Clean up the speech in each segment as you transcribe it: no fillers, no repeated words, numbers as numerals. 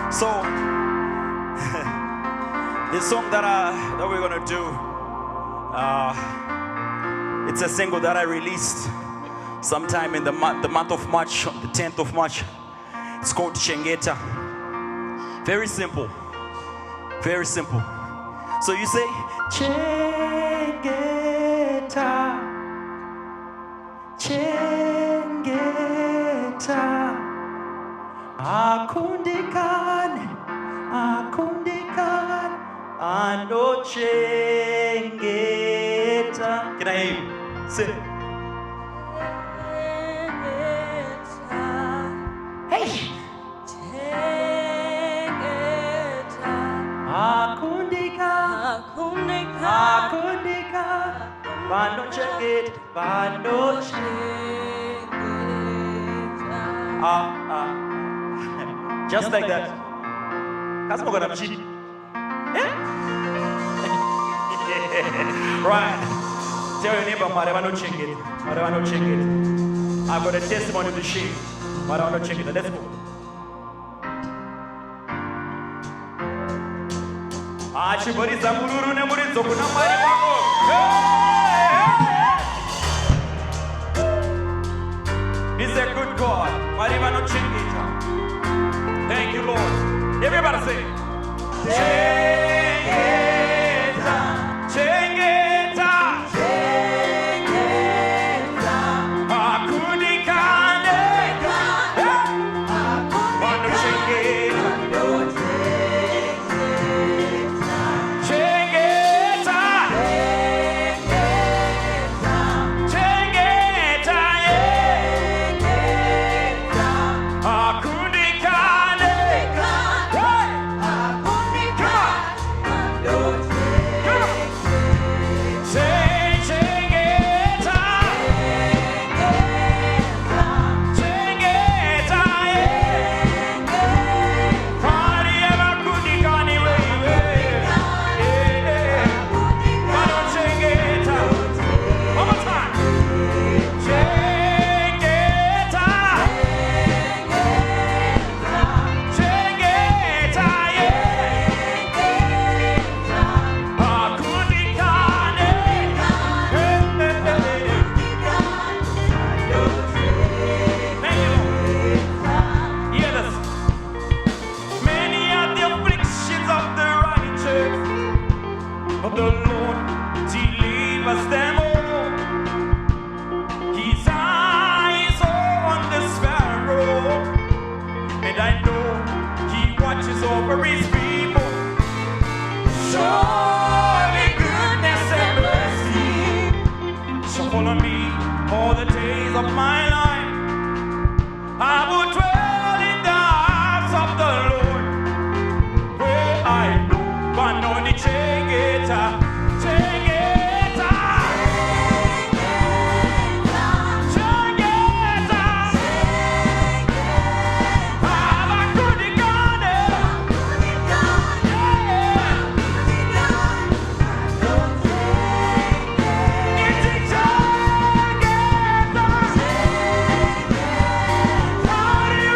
So, this song that we're gonna do, it's a single that I released sometime in the month of March, on the 10th of March. It's called Chengeta. Very simple. Very simple. So you say, Chengeta, Chengeta, akundikane, akundikane, ando Chengeta. Can I hear you? Say. Hey. Akundika, bando Chengeta, bando Chengeta. Just like that. That's not gonna cheat. Right. Tell your neighbor, Marevano Chengeta, Marevano Chengeta. I've got a testimony to share. Marevano Chengeta. Let's go. Achiboriza muluru nemuridzo kuna Mwari wako. He's a good God. Mwari vanochengeta. Thank you, Lord. Everybody say, Chengeta, Chengeta, Chengeta, akundikane, vanochengeta. The Lord delivers them all. His eyes are on the sparrow, and I know He watches over His people. Surely goodness and mercy shall follow me all the days of my life. I will dwell in the house of the Lord, where I know but no need Chengeta. Party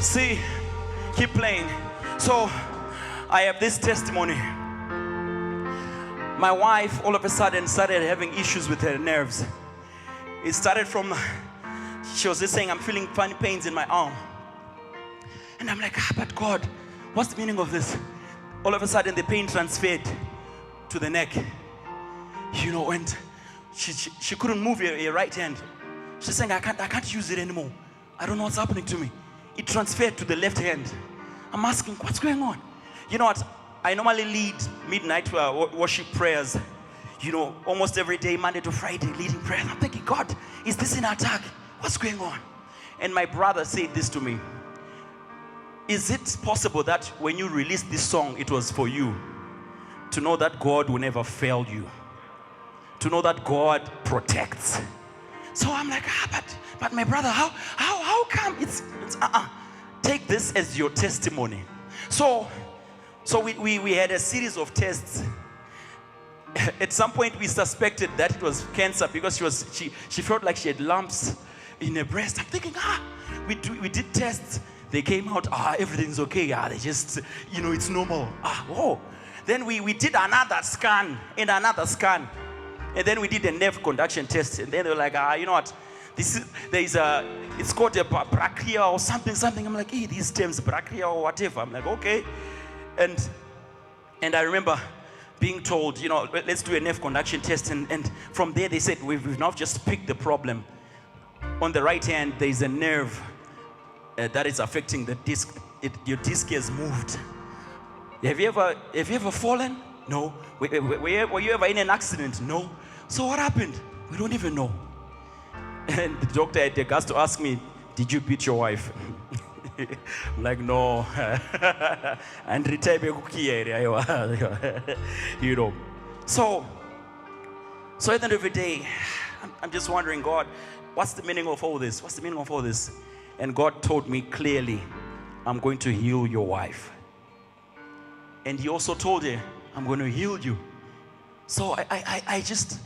See, keep playing. So, I have this testimony. My wife all of a sudden started having issues with her nerves. It started from, she was just saying, I'm feeling funny pains in my arm. And I'm like, but God, what's the meaning of this? All of a sudden the pain transferred to the neck. You know, and she couldn't move her right hand. She's saying, I can't use it anymore. I don't know what's happening to me. It transferred to the left hand. I'm asking, what's going on? You know what? I normally lead midnight worship prayers. You know, almost every day, Monday to Friday, leading prayers. I'm thinking, God, is this an attack? What's going on? And my brother said this to me. Is it possible that when you released this song, it was for you to know that God will never fail you? To know that God protects? So I'm like, but my brother, how come it's take this as your testimony. So we had a series of tests. At some point we suspected that it was cancer because she felt like she had lumps in her breast. I'm thinking, we did tests. They came out, everything's okay. They just, it's normal. Then we did another scan. And then we did a nerve conduction test. And then they were like, you know what? It's called a brachia or something. I'm like, these terms, brachia or whatever. I'm like, okay. And I remember being told, let's do a nerve conduction test. And from there they said, we've now just picked the problem. On the right hand, there is a nerve that is affecting the disc. Your disc has moved. Have you ever fallen? No. Were you ever in an accident? No. So what happened? We don't even know. And the doctor had the guts to ask me, did you beat your wife? I'm like, no. And So at the end of the day, I'm just wondering, God, what's the meaning of all this? What's the meaning of all this? And God told me clearly, I'm going to heal your wife. And he also told her, I'm going to heal you. So I just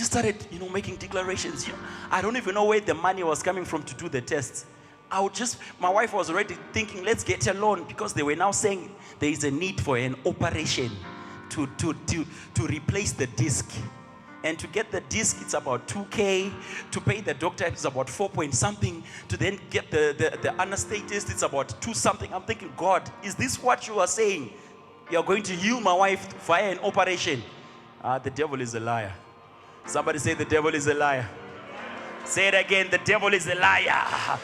started, making declarations. I don't even know where the money was coming from to do the tests. My wife was already thinking, let's get a loan, because they were now saying there is a need for an operation to replace the disc. And to get the disc, it's about 2K. To pay the doctor, it's about 4 point something. To then get the anesthetist, it's about 2 something. I'm thinking, God, is this what you are saying? You're going to heal my wife via an operation? The devil is a liar. Somebody say, the devil is a liar. Say it again, the devil is a liar.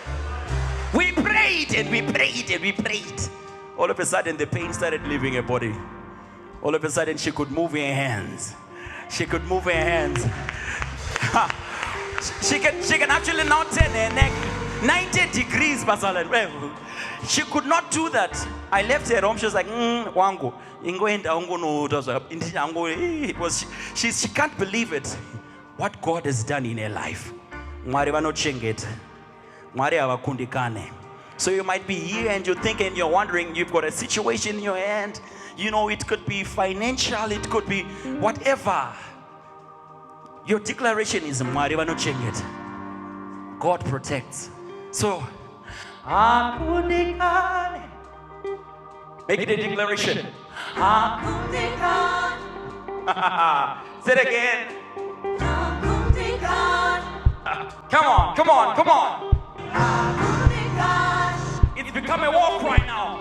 We prayed and we prayed and we prayed. All of a sudden, the pain started leaving her body. All of a sudden, she could move her hands. She could move her hands. She can actually now turn her neck 90 degrees, Pastor. She could not do that. I left her at home. She was like, wangu. She can't believe it. What God has done in her life. Chengeta. So you might be here and you're thinking, you're wondering, you've got a situation in your hand. It could be financial, it could be whatever. Your declaration is Chengeta. God protects. So, make it a declaration. Say it again. Come on. It's become a war cry now.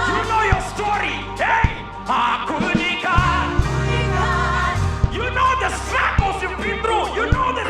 You know your story. Hey, you know the struggles you've been through. You know the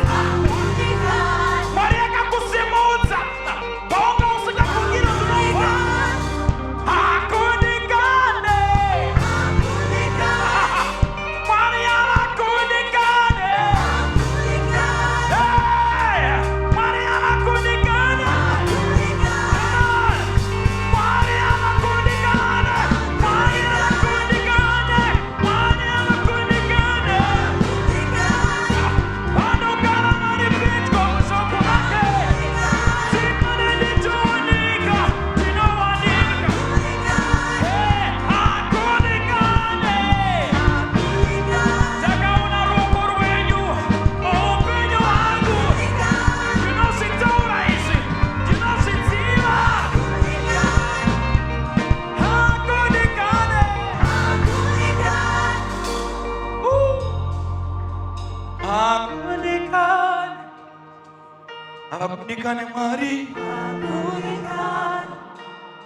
Hakundikane Mari.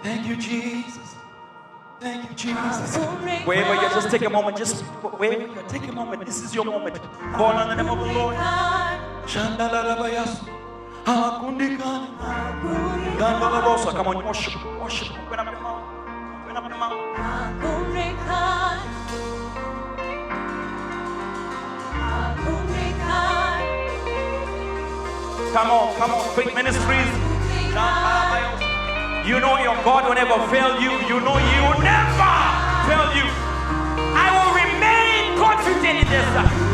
Thank you, Jesus. Thank you, Jesus. Wherever you just take a moment, just wherever you take a moment. This is your moment. Call on the name of the Lord. Shandalarabayas. Hakundikane. Gandalabosa. Come on, worship. Worship. Open up your mouth. Open up your mouth. Come on, come on, Faith Ministries. You know your God will never fail you. You know He will never fail you. I will remain confident in this.